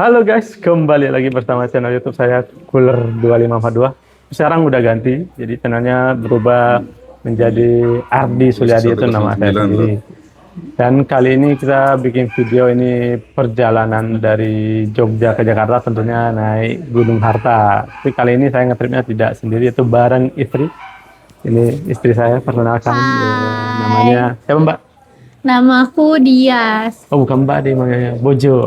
Halo guys, kembali lagi bersama channel YouTube saya Cooler 2542. Sekarang udah ganti, jadi channelnya berubah menjadi Ardi Suliadi, itu nama saya sendiri. Dan kali ini kita bikin video ini perjalanan dari Jogja ke Jakarta, tentunya naik Gunung Harta. Tapi kali ini saya ngetripnya tidak sendiri, itu bareng istri. Ini istri saya, perkenalkan. Namanya siapa Mbak? Namaku Dias. Oh bukan Mbak, dia namanya Bojo.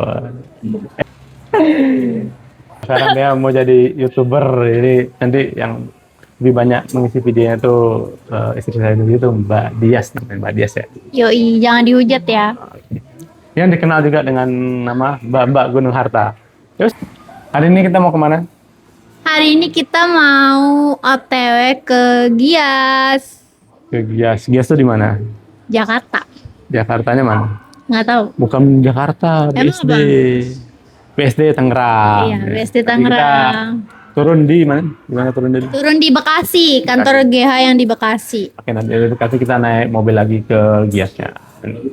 Sekarang dia mau jadi YouTuber, ini nanti yang lebih banyak mengisi videonya itu istri saya sendiri itu Mbak Dias, Mbak Dias ya. Yoi, jangan dihujat ya. Yang dikenal juga dengan nama Mbak Gunung Harta. Terus hari ini kita mau kemana? Hari ini kita mau OTW ke Gias, Ke Gias. Gias itu di mana? Jakarta. Jakartanya mana? Nggak tahu. Bukan Jakarta, Emang BSD. apa? BSD Tangerang. Iya, BSD Tadi Tangerang. kita turun di mana? Di mana turun dari? Turun di Bekasi, kantor GH yang di Bekasi. Oke, nanti dari Bekasi kita naik mobil lagi ke Giasnya.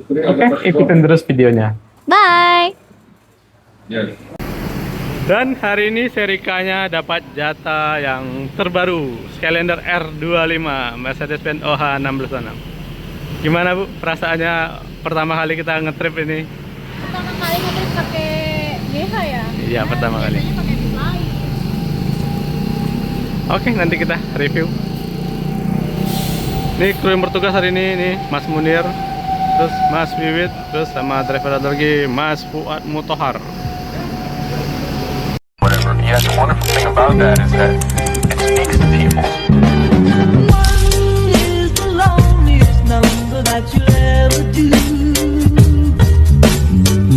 Oke, ikutin terus videonya. Bye. Dan hari ini Serikanya dapat jatah yang terbaru, Skylander R25 Mercedes-Benz OH 606. Gimana Bu perasaannya pertama kali kita ngetrip ini? Pertama kali ngetrip pakai GH ya? Iya, pertama kali. Pakai lain. Oke, nanti kita review. Ini kru yang bertugas hari ini, nih Mas Munir, terus Mas Wiwit, terus sama driver lagi Mas Fuad Mutohar. Whatever. Yeah, the wonderful thing about that is that it speaks to people. One is the loneliest number that you'll ever do.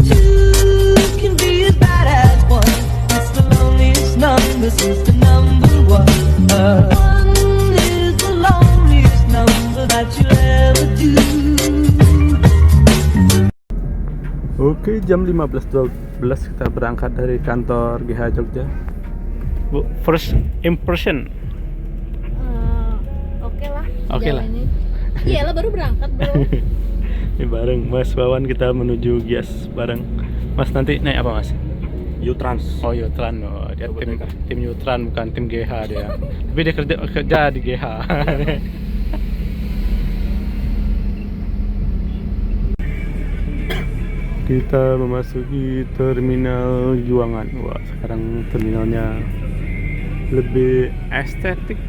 Two can be as bad as one. It's the loneliest number since the number one. One is the loneliest number that you'll ever do. Oke, jam 15.12 kita berangkat dari kantor GH Jogja. Bu, first impression. Oke lah. Oke lah. jalannya. Iyalah baru berangkat bro. Ini bareng Mas Wawan kita menuju Gias bareng. Mas nanti naik apa Mas? Utrans. Oh Yutran, oh, dia tim Yutran bukan tim GH dia. Tapi dia kerja di GH. Kita memasuki terminal Juangan. Wah, sekarang terminalnya lebih estetik.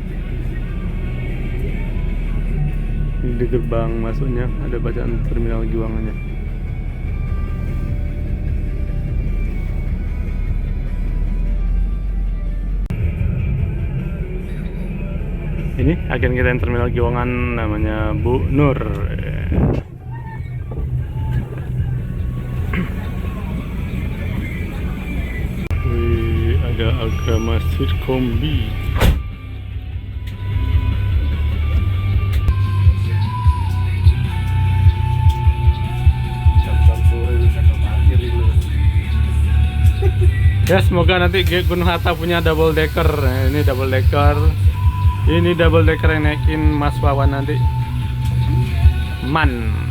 Di gerbang masuknya ada bacaan terminal Juangannya. Ini agen kita yang terminal Juangan namanya Bu Nur. Wih, ada masjid kombi. Ya, semoga nanti Gunung Hatta punya double decker. Nah, ini double decker. Ini double decker yang naikin Mas Wawan nanti. Man.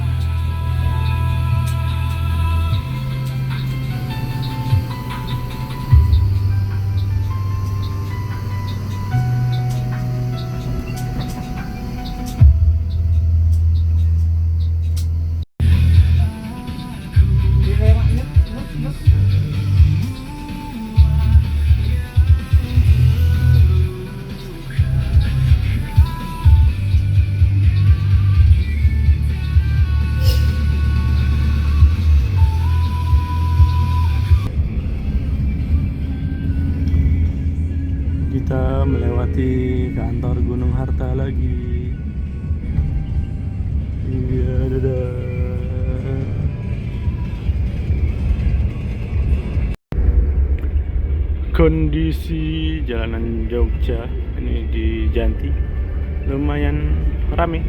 Kita melewati kantor Gunung Harta lagi. Iya, dadah. Kondisi jalanan Jogja ini di Janti lumayan rame.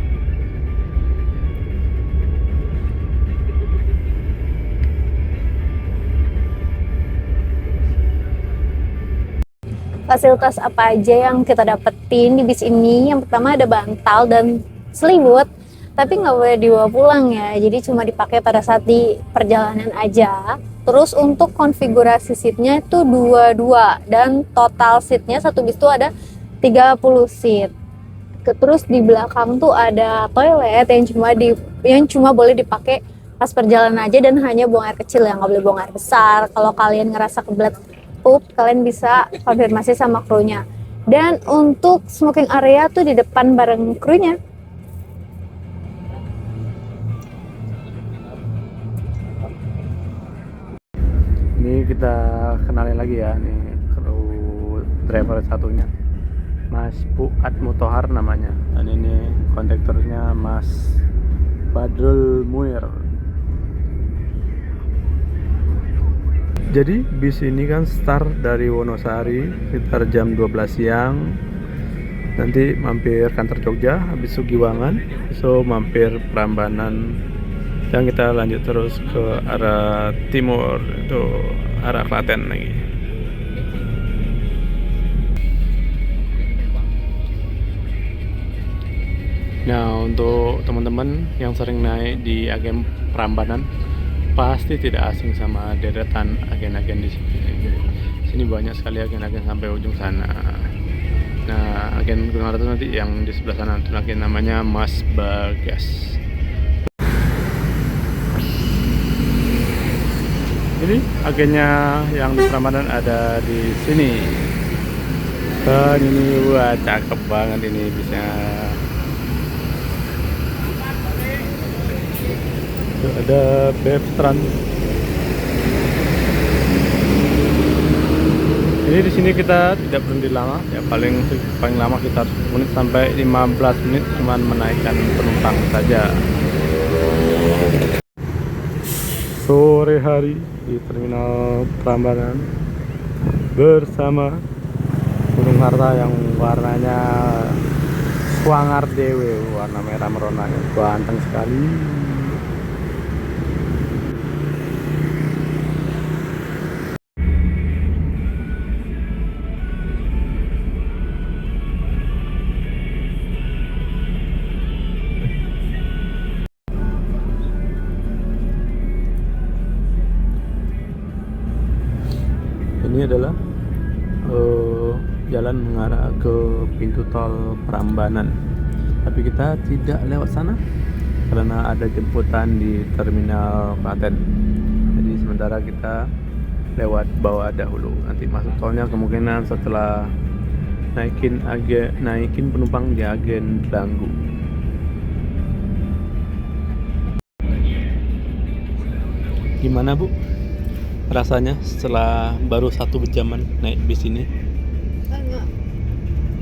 Fasilitas apa aja yang kita dapetin di bis ini? Yang pertama ada bantal dan selimut. tapi nggak boleh dibawa pulang ya, jadi cuma dipakai pada saat di perjalanan aja. Terus untuk konfigurasi seatnya itu 22 dan total seatnya satu bis itu ada 30 seat. Terus di belakang tuh ada toilet yang cuma boleh dipakai pas perjalanan aja dan hanya buang air kecil ya, nggak boleh buang air besar. Kalau kalian ngerasa kebelet pup, kalian bisa konfirmasi sama krunya. Dan untuk smoking area tuh di depan bareng krunya. Ini kita kenalin lagi ya, nih kru driver satunya, Mas Fuad Mutohar namanya, dan ini kondektornya Mas Badrul Muir. Jadi bis ini kan start dari Wonosari sekitar jam 12 siang, nanti mampir kantor Jogja, habis Sugiwangan, so mampir Prambanan, dan kita lanjut terus ke arah timur, itu arah Klaten lagi. Nah, untuk teman-teman yang sering naik di agen Prambanan pasti tidak asing sama deretan agen-agen di sini. Sini banyak sekali agen-agen sampai ujung sana. Nah, agen Gunung Ratu nanti yang di sebelah sana itu agen namanya Mas Bagas. Ini agennya yang di Prambanan ada di sini. Dan ini wah cakep banget ini bisa. Tuh, ada Bevtran. Ini di sini kita tidak berhenti lama, ya paling lama kita 10 menit sampai 15 menit cuman menaikkan penumpang saja. Sore hari di terminal Prambanan bersama Gunung Harta yang warnanya swanger dewe, warna merah merona, ganteng sekali. Ini adalah jalan mengarah ke pintu tol Prambanan, tapi kita tidak lewat sana karena ada jemputan di terminal Klaten. Jadi sementara kita lewat bawah dahulu, nanti masuk tolnya kemungkinan setelah naikin penumpang di agen Blanggu. Gimana Bu rasanya setelah baru 1 jaman naik bis ini?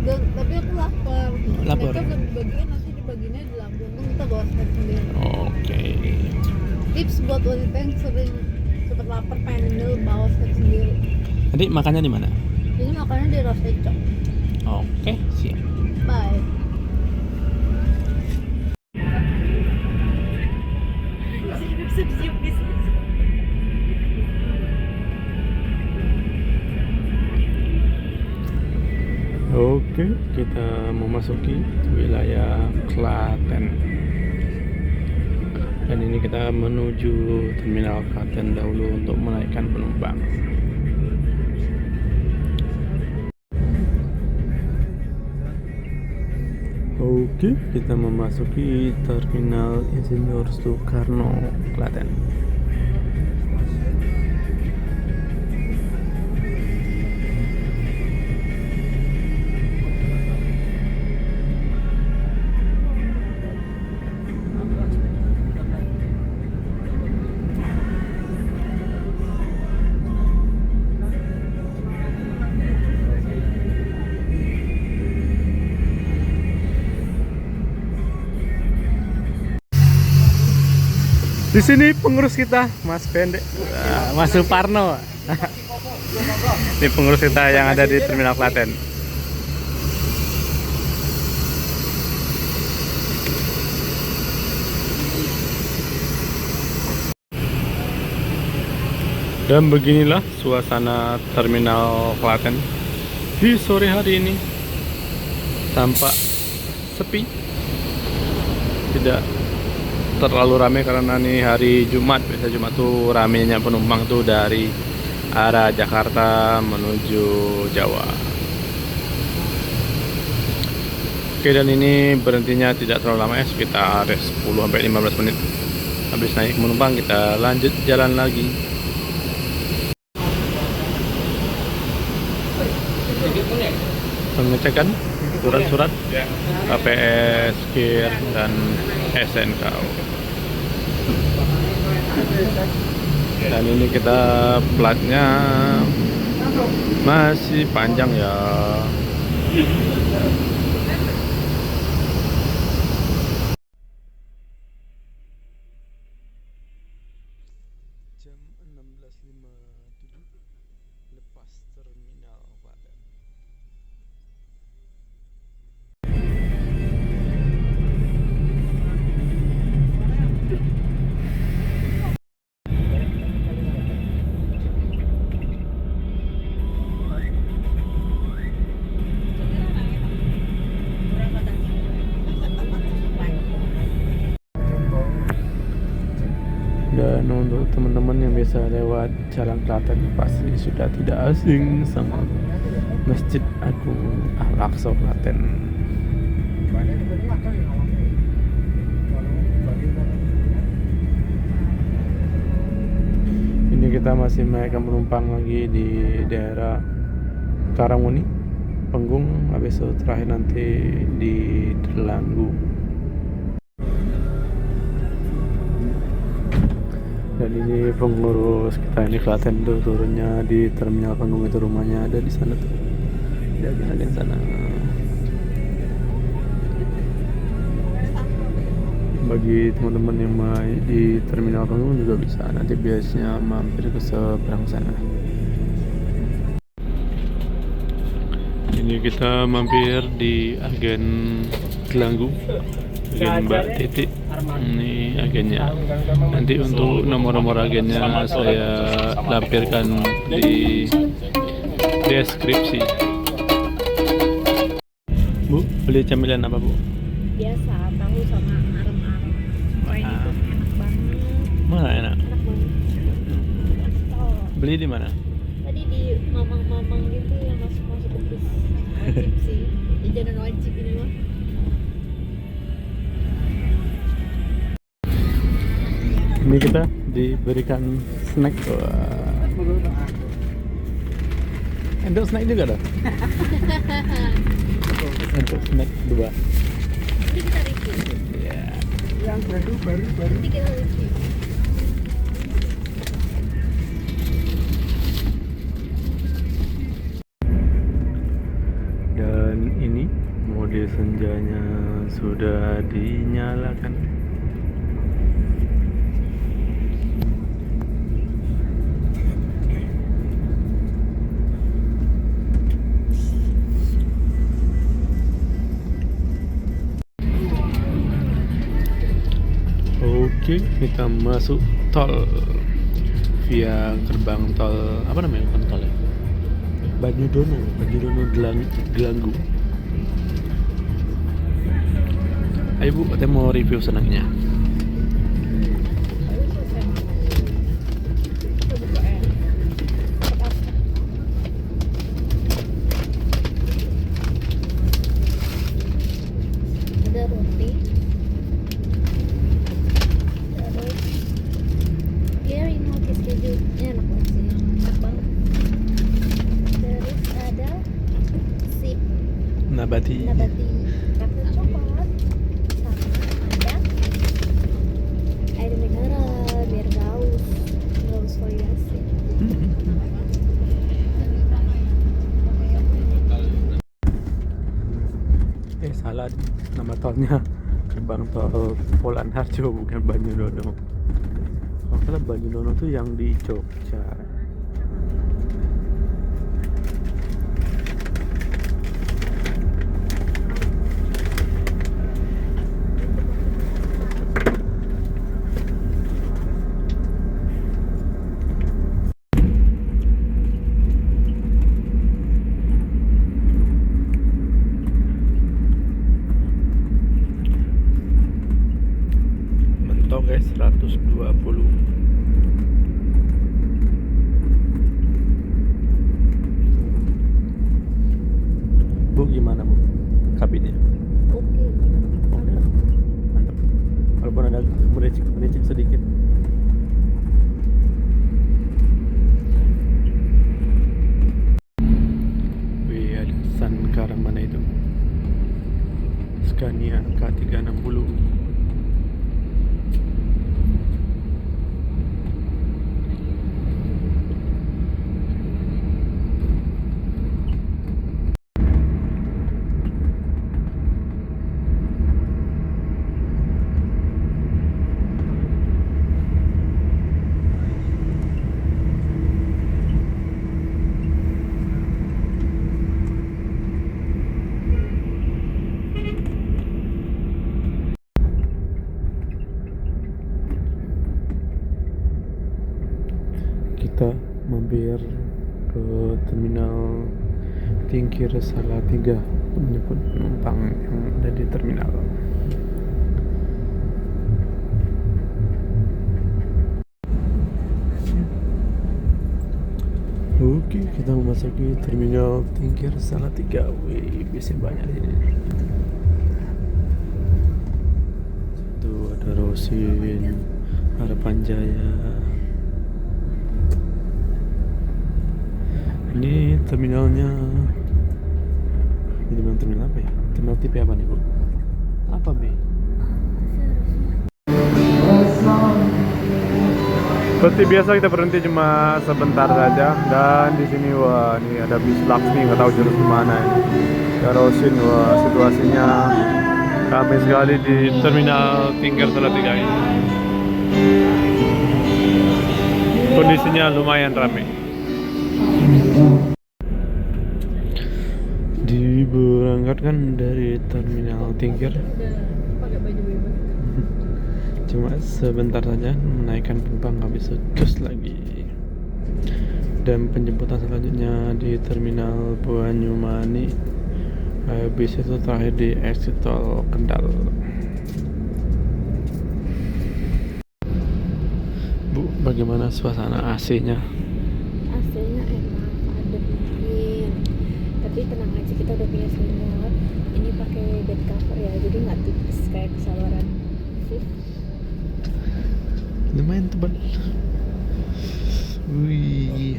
Enggak, tapi aku lapar. Lapar. Mereka bagian nanti dibaginya di lambung, kan kita bawa snack sendiri. Oke. Tips buat wanita yang sering cepet lapar pengen ngemil, bawa snack sendiri. Nanti makannya di mana? Ini makannya di Roseco. Oke, siap. Bye. Oke, kita memasuki wilayah Klaten. Dan ini kita menuju terminal Klaten dahulu untuk menaikkan penumpang. Oke, kita memasuki terminal Insinyur Soekarno Klaten. Di sini pengurus kita, Mas Pendek, Mas Suparno. Ini pengurus kita yang ada di terminal Klaten. Dan beginilah suasana terminal Klaten di sore hari ini. Tampak sepi, tidak terlalu ramai karena nih hari Jumat. Biasa Jumat tuh ramenya penumpang tuh dari arah Jakarta menuju Jawa. Oke, dan ini berhentinya tidak terlalu lama ya, sekitar 10-15 menit. Habis naik penumpang kita lanjut jalan lagi. Pengecekan surat-surat KPS, KIR, dan SNK. Dan ini kita platnya masih panjang ya. Jam 16.57 lepas terminal Klaten. Dan untuk teman-teman yang biasa lewat Jalan Klaten pasti sudah tidak asing sama Masjid Agung Al-Aqsa Klaten. Ini kita masih menaikkan penumpang lagi di daerah Karangmuni, Penggung, habis itu terakhir nanti di Delanggu. Dan ini pengurus kita ini Klaten tuh turunnya di terminal Penggung, itu rumahnya ada di sana tuh. Ada di sana. Bagi teman-teman yang main di terminal Penggung juga bisa nanti biasanya mampir ke seberang sana. Ini kita mampir di agen Delanggu, agen Mbak Titik. Ini agennya. Nanti untuk nomor-nomor agennya saya lampirkan di deskripsi. Bu, beli camilan apa, Bu? Biasa, tahu sama arem-arem. Oh, ini tuh enak banget. Mana enak? Enak banget. Oh, Beli di mana? tadi di mamang-mamang gitu yang masuk-masuk ke bis. Wajib sih. Jajanan wajib ini mah. Ini kita diberikan snack. Wah. Untuk snack juga dong. Untuk snack 2. Ini kita review. Ya. Nanti kita review. Dan ini mode senjanya sudah dinyalakan. Oke, kita masuk tol via gerbang tol, apa namanya, bukan tol ya, Banyudono Delanggu. Ayo Bu, kita mau review senangnya. Ada roti. Terus ya remote keju. Ini enak banget sih. Enak banget. Terus ada si Nabati. nabati rasa coklat sama ada air mineral biar gaus variasi. Salah, nama tolnya gerbang tol Polan Harjo, bukan Banyudono. Kalau salah Banyudono tuh yang di Jogja. 120. Bu, gimana Bu kabinnya? Oke. Mantap. Walaupun ada bericik sedikit. Wih, ada Sankara mana itu? Scania K360. Kita mampir ke terminal Tingkir Salatiga menjemput penumpang yang ada di terminal. Oke, kita memasuki terminal Tingkir Salatiga. Wih, bisa banyak di sini. Tuh ada Rosin, Harapan Jaya. Ini terminalnya. Ini terminal apa ya? Terminal tipe apa nih Bu? Apa B? Seperti biasa kita berhenti cuma sebentar saja. Dan di sini wah, ini ada bis Laksmi, nggak tahu jurus kemana ini. Rosin, wah situasinya ramai sekali di terminal Tingkir Salatiga ini. Kondisinya lumayan ramai. Diberangkatkan dari terminal Tingkir. Cuma sebentar saja menaikkan penumpang, habis itu cus lagi. Dan penjemputan selanjutnya di terminal Banyumani. Habis itu terakhir di exit tol Kendal. Bu, bagaimana suasana AC-nya? AC-nya enak, adem, dingin. Tapi tenang aja, kita udah punya selimut. Ini pakai bed cover ya, jadi nggak tipis kayak kesabaran. Lumayan tebal. Wih.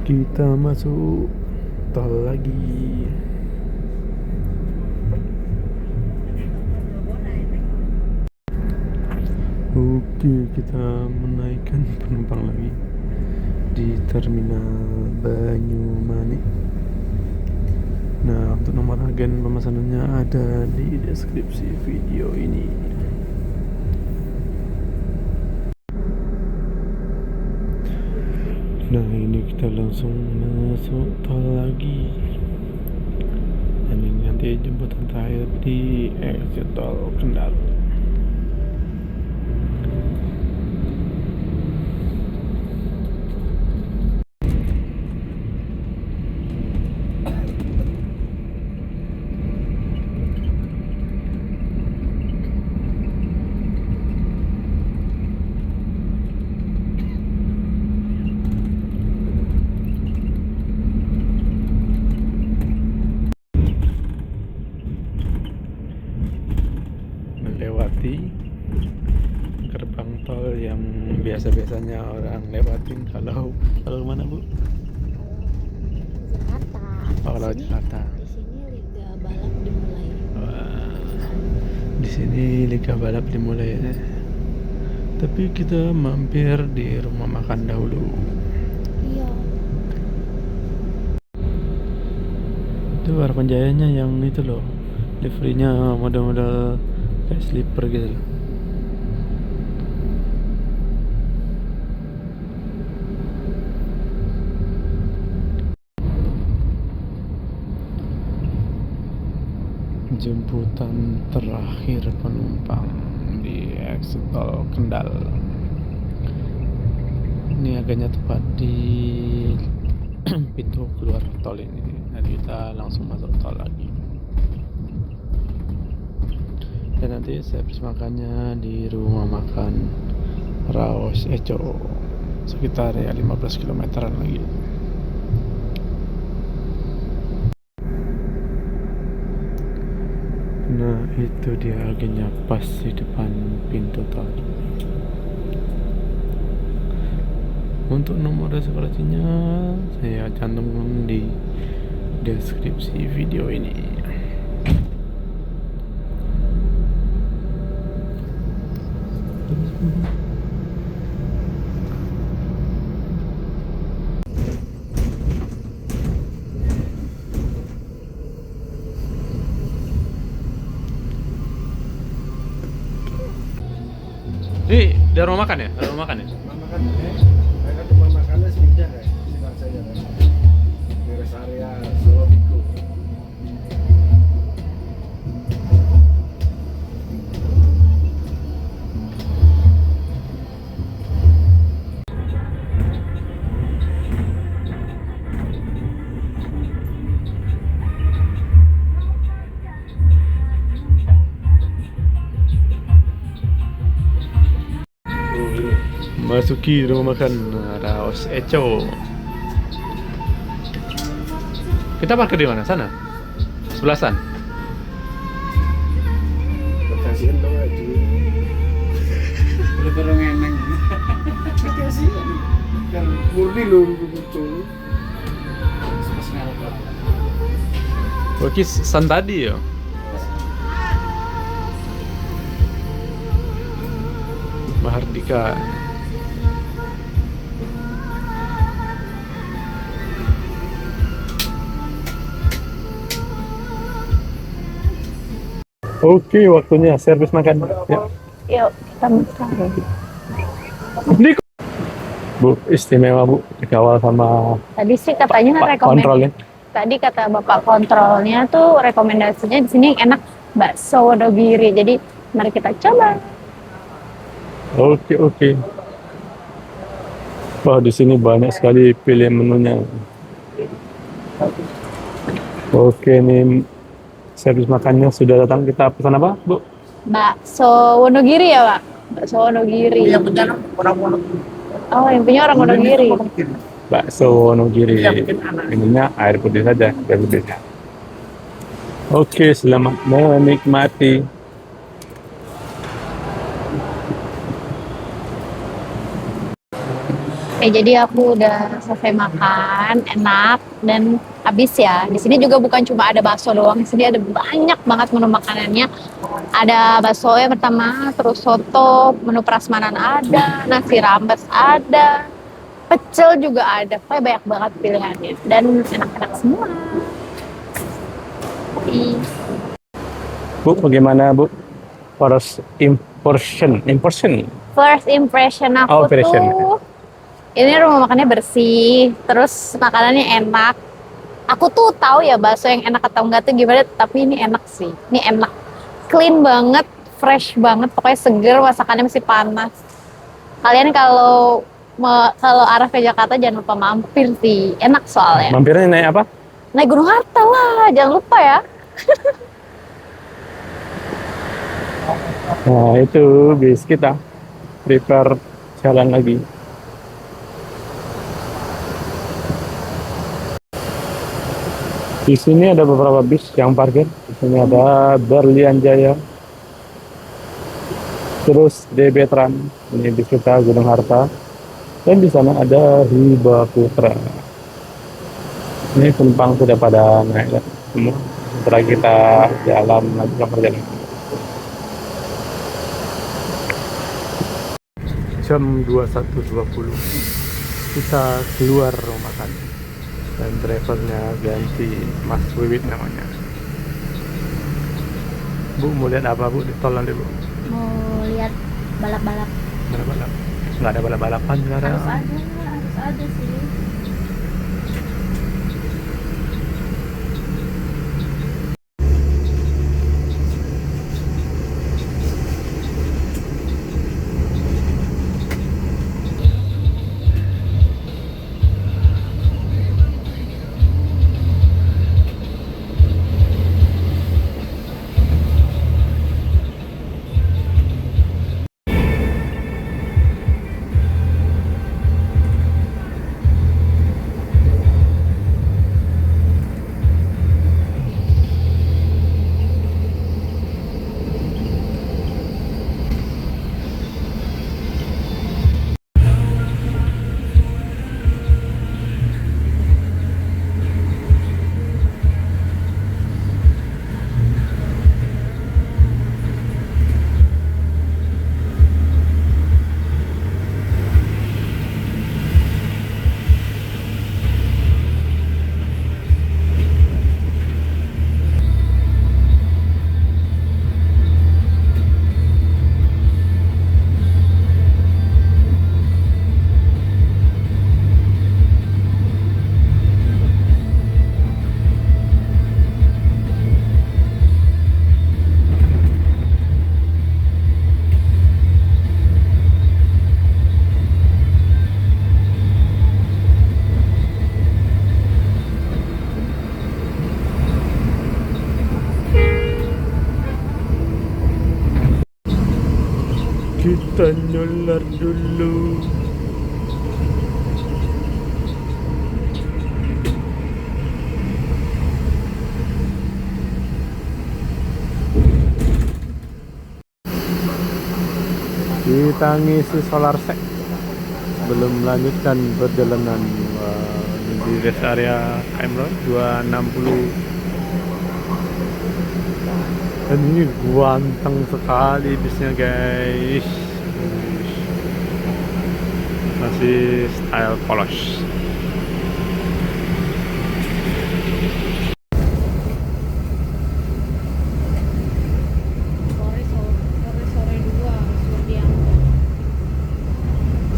Kita masuk tol lagi. Oke, kita menaikkan penumpang lagi di terminal Banyumani. Nah, untuk nomor agen pemesanannya ada di deskripsi video ini. Nah, ini kita langsung masuk tol lagi. Dan ini nanti jemputan terakhir di exit tol Kendal. Melewati gerbang tol yang biasa-biasanya orang lewatin kalau mana Bu? Jakarta. Oh, kalau Jakarta. Di sini liga balap dimulai. Wah, di sini liga balap dimulai ya. Tapi kita mampir di rumah makan dahulu. Iya. Itu Harapan Jayanya yang itu loh, liverynya model-model kayak slipper gitu loh. Jemputan terakhir penumpang di exit tol Kendal. Ini agaknya tepat di pintu keluar tol ini. Nanti kita langsung masuk tol lagi. Dan nanti saya habis makannya di rumah makan Raos Eco, sekitar ya 15 kilometeran lagi. Nah itu dia agennya pas di depan pintu tol. Untuk nomor reservasinya saya cantumkan di deskripsi video ini. Ini ada rumah makan ya? Ada rumah makan ya? Makan mereka cuma makannya sebentar ya, sekitar saja kan. Di rest area Solobiku. Masuki rumah makan Raos Eco. Kita parkir di mana? Sana? Sebelasan? Kasihan dong aja. Udah terong eneng. Kasihan. Kan murni loh betul. Pas ngarep. Oke, san tadi ya. Mahardika. Oke, waktunya servis makan. Ya. Yuk kita makan. Ini Bu, istimewa Bu, dikawal sama Tadi sih katanya Pak kontrolnya. Tadi kata Bapak kontrolnya tuh rekomendasinya di sini enak bakso Wonogiri. Jadi mari kita coba. Oke. Wah, di sini banyak sekali pilihan menunya. Oke, ini servis makannya sudah datang. Kita pesan apa, Bu? Bakso Wonogiri ya, Pak? Bakso Wonogiri. Yang punya orang Wonogiri. Oh, yang punya orang Wonogiri. Bakso Wonogiri. Iya, mungkin anak. Ininya air putih saja, air putihnya. Oke, selamat menikmati. Jadi aku udah selesai makan, enak dan habis ya. Di sini juga bukan cuma ada bakso doang, di sini ada banyak banget menu makanannya. Ada bakso yang pertama, terus soto, menu prasmanan ada, nasi rambas ada, pecel juga ada. Pokoknya banyak banget pilihannya dan enak-enak semua. Bu, bagaimana Bu? First impression. First impression aku Oh, impression. tuh, ini rumah makannya bersih, terus makanannya enak. Aku tuh tahu ya bakso yang enak atau enggak tuh gimana, tapi ini enak sih. Ini enak, clean banget, fresh banget, pokoknya seger, masakannya masih panas. Kalian kalau arah ke Jakarta jangan lupa mampir sih, enak soalnya. Mampirnya naik apa? Naik Gunung Harta lah, jangan lupa ya. Nah, itu bis kita. Prepare jalan lagi. Di sini ada beberapa bis yang parkir. Di sini ada Berlian Jaya, terus DB Tran, ini bis kita Gunung Harta, dan di sana ada Hiba Putra. Ini penumpang sudah pada naik ya, semua. Setelah kita jalan lanjutkan perjalanan. Jam 21.20 kita keluar rumah makan. Dan drivernya ganti, Mas Wiwit namanya. Bu, mau lihat apa Bu di tol nanti Bu? Mau lihat balap-balap. Balap-balap? Nggak ada balap-balapan sekarang. Harus ada sih. Kita nyular dulu. Kita ngisi solar sek sebelum melanjutkan perjalanan. Wah, ini di rest area KM Road 260. Dan ini ganteng sekali bisnya guys. Masih style polos. Sore dua Surdianto.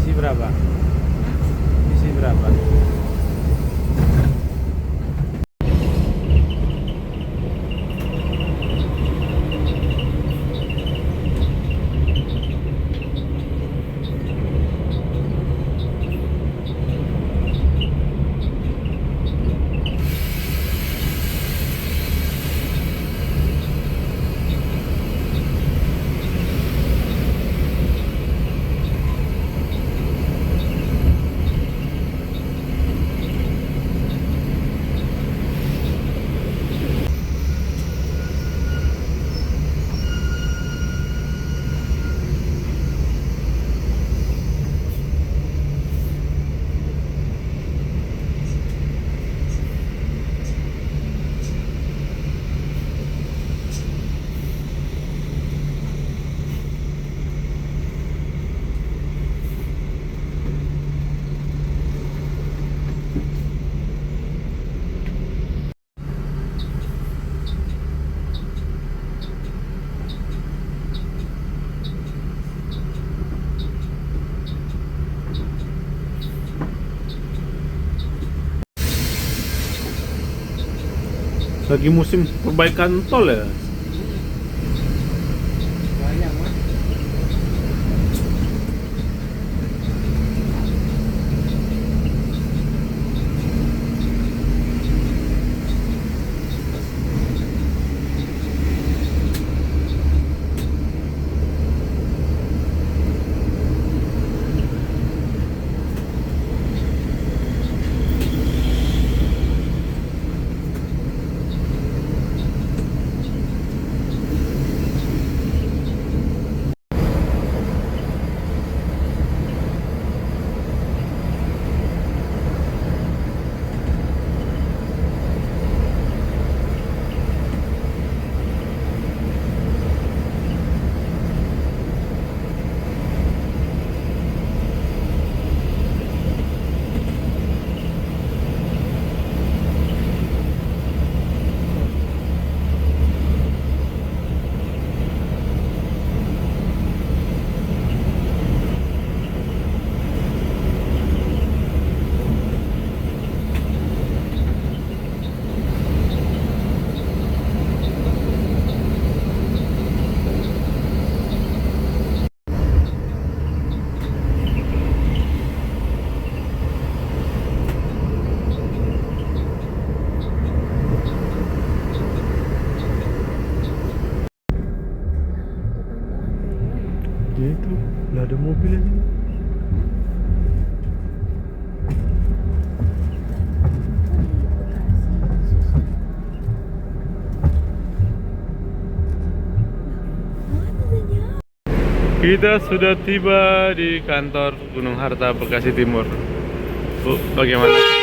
Isi berapa? Isi berapa? Lagi musim perbaikan tol ya. Banyak mas. Itu udah ada mobil ini. Kita sudah tiba di kantor Gunung Harta Bekasi Timur. Bu, bagaimana